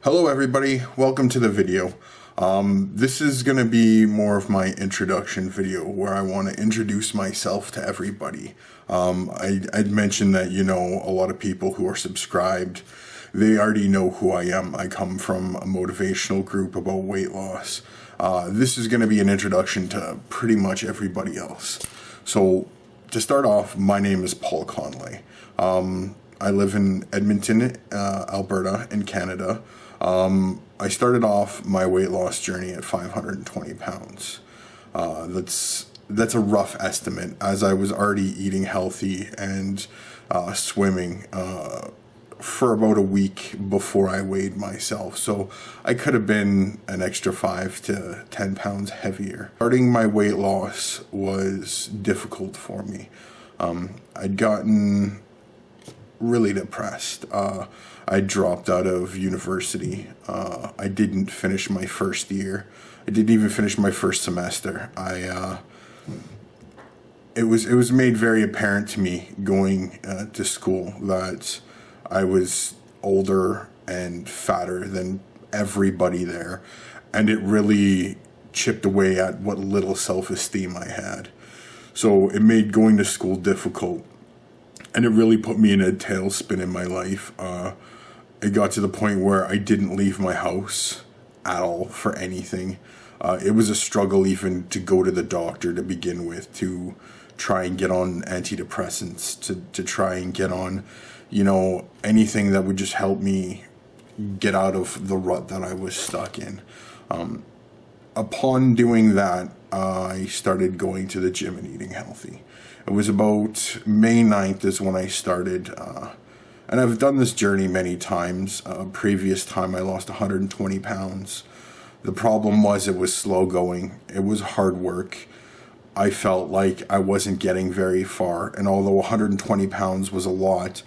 Hello everybody, welcome to the video. This is going to be more of my introduction video where I want to introduce myself to everybody. I'd mentioned that, a lot of people who are subscribed, they already know who I am. I come from a motivational group about weight loss. This is going to be an introduction to pretty much everybody else. So to start off, my name is Paul Conley. I live in Edmonton, Alberta in Canada. I started off my weight loss journey at 520 pounds. That's a rough estimate, as I was already eating healthy and swimming for about a week before I weighed myself. So I could have been an extra 5 to 10 pounds heavier. Starting my weight loss was difficult for me. I'd gotten really depressed. I dropped out of university. I didn't finish my first year. I didn't even finish my first semester. It was made very apparent to me going to school that I was older and fatter than everybody there, and it really chipped away at what little self-esteem I had. So it made going to school difficult, and it really put me in a tailspin in my life. It got to the point where I didn't leave my house at all for anything. It was a struggle even to go to the doctor to begin with, to try and get on antidepressants, to try and get on, anything that would just help me get out of the rut that I was stuck in. Upon doing that, I started going to the gym and eating healthy. It was about May 9th is when I started, and I've done this journey many times. Previous time I lost 120 pounds. The problem was it was slow going. It was hard work. I felt like I wasn't getting very far, and although 120 pounds was a lot,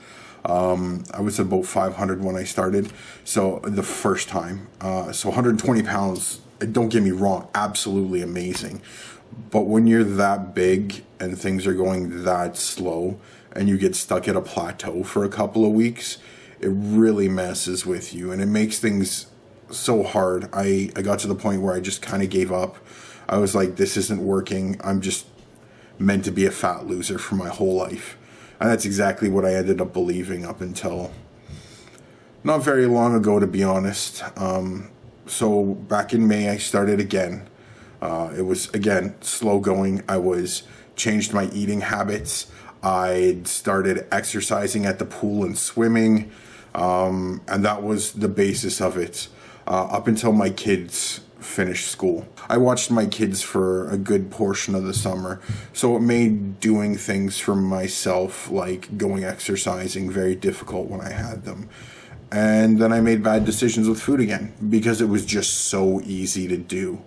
I was about 500 when I started, so the first time. So 120 pounds, don't get me wrong, absolutely amazing. But when you're that big and things are going that slow and you get stuck at a plateau for a couple of weeks, it really messes with you and it makes things so hard. I got to the point where I just kind of gave up. I was like, this isn't working. I'm just meant to be a fat loser for my whole life. And that's exactly what I ended up believing up until not very long ago, to be honest. So back in May, I started again. It was, again, slow going. I changed my eating habits. I started exercising at the pool and swimming. And that was the basis of it, up until my kids finished school. I watched my kids for a good portion of the summer, so it made doing things for myself, like going exercising, very difficult when I had them. And then I made bad decisions with food again, because it was just so easy to do.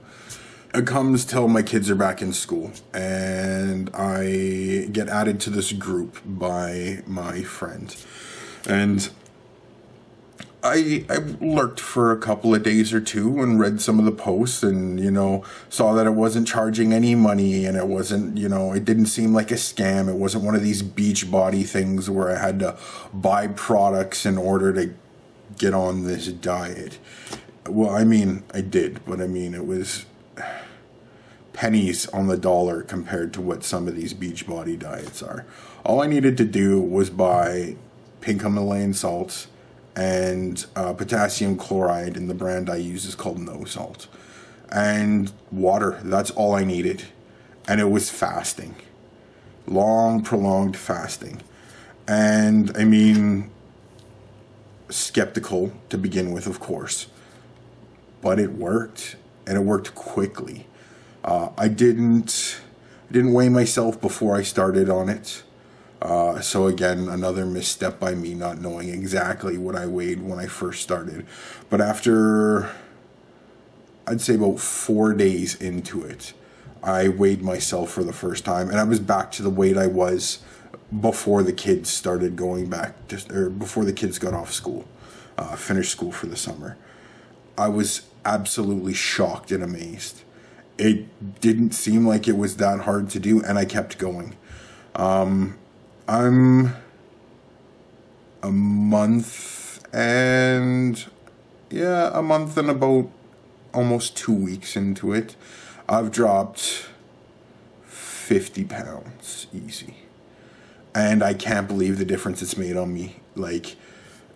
It comes till my kids are back in school, and I get added to this group by my friend. And I lurked for a couple of days or two and read some of the posts and, saw that it wasn't charging any money, and it wasn't, it didn't seem like a scam. It wasn't one of these beach body things where I had to buy products in order to get on this diet. Well, I did, but it was pennies on the dollar compared to what some of these beach body diets are. All I needed to do was buy pink Himalayan salts and potassium chloride, and the brand I use is called No Salt, and water. That's all I needed. And it was fasting, long prolonged fasting. And skeptical to begin with, of course, but it worked, and it worked quickly. I didn't weigh myself before I started on it. So again, another misstep by me, not knowing exactly what I weighed when I first started. But after, I'd say about 4 days into it, I weighed myself for the first time, and I was back to the weight I was before the kids started going back, or before the kids got off school, finished school for the summer. I was absolutely shocked and amazed. It didn't seem like it was that hard to do, and I kept going. I'm a month and yeah, a month and about almost 2 weeks into it, I've dropped 50 pounds easy. And I can't believe the difference it's made on me. Like,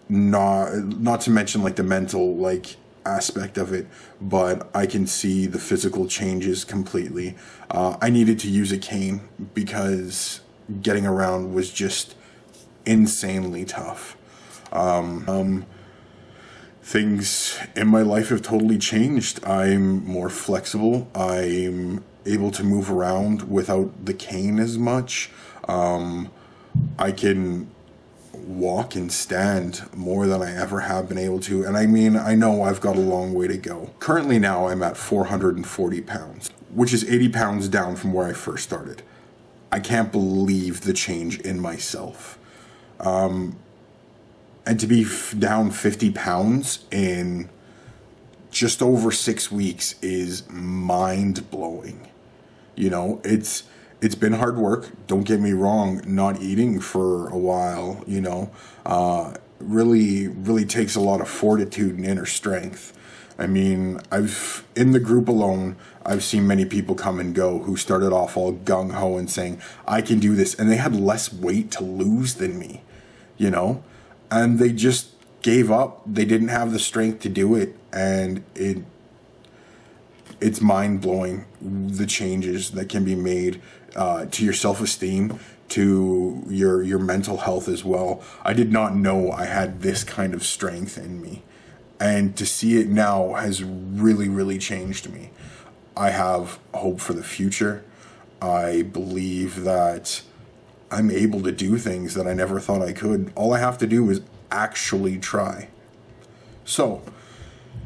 not to mention like the mental like aspect of it, but I can see the physical changes completely. I needed to use a cane because getting around was just insanely tough. Things in my life have totally changed. I'm more flexible. I'm able to move around without the cane as much. I can walk and stand more than I ever have been able to. And I mean, I know I've got a long way to go. Currently now I'm at 440 pounds, which is 80 pounds down from where I first started. I can't believe the change in myself. And to be down 50 pounds in just over 6 weeks is mind-blowing. You know, it's been hard work. Don't get me wrong, not eating for a while, you know, really takes a lot of fortitude and inner strength. I mean, in the group alone, I've seen many people come and go who started off all gung-ho and saying, I can do this. And they had less weight to lose than me, you know, and they just gave up. They didn't have the strength to do it. And it's mind-blowing, the changes that can be made to your self-esteem, to your mental health as well. I did not know I had this kind of strength in me. And to see it now has really, really changed me. I have hope for the future. I believe that I'm able to do things that I never thought I could. All I have to do is actually try. So,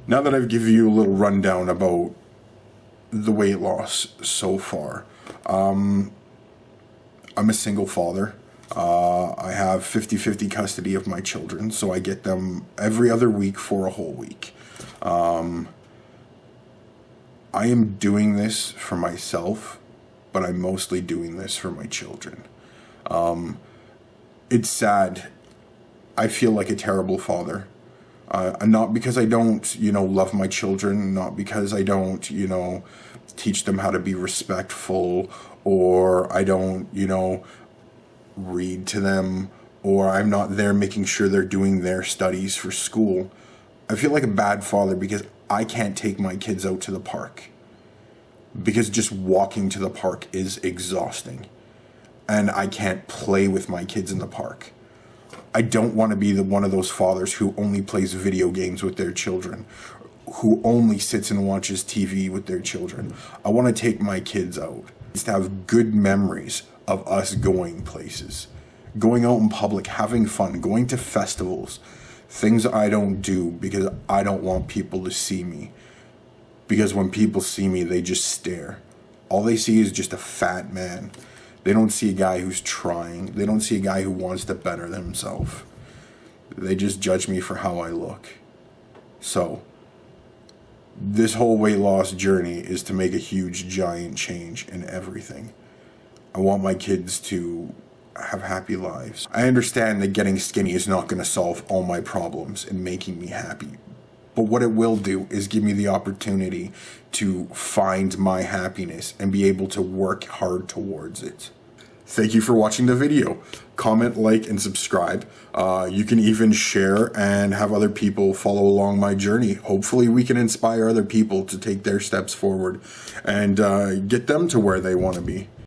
now that I've given you a little rundown about the weight loss so far, I'm a single father. I have 50-50 custody of my children, so I get them every other week for a whole week. I am doing this for myself, but I'm mostly doing this for my children. It's sad. I feel like a terrible father. Not because I don't, love my children, not because I don't, teach them how to be respectful, or I don't, read to them, or I'm not there making sure they're doing their studies for school. I feel like a bad father because I can't take my kids out to the park, because just walking to the park is exhausting, and I can't play with my kids in the park. I don't want to be one of those fathers who only plays video games with their children, who only sits and watches TV with their children. I want to take my kids out, just to have good memories of us going places, going out in public, having fun, going to festivals, things I don't do because I don't want people to see me. Because when people see me, they just stare. All they see is just a fat man. They don't see a guy who's trying. They don't see a guy who wants to better themselves. They just judge me for how I look. So, this whole weight loss journey is to make a huge, giant change in everything. I want my kids to have happy lives. I understand that getting skinny is not going to solve all my problems and making me happy. But what it will do is give me the opportunity to find my happiness and be able to work hard towards it. Thank you for watching the video. Comment, like, and subscribe. You can even share and have other people follow along my journey. Hopefully we can inspire other people to take their steps forward and get them to where they want to be.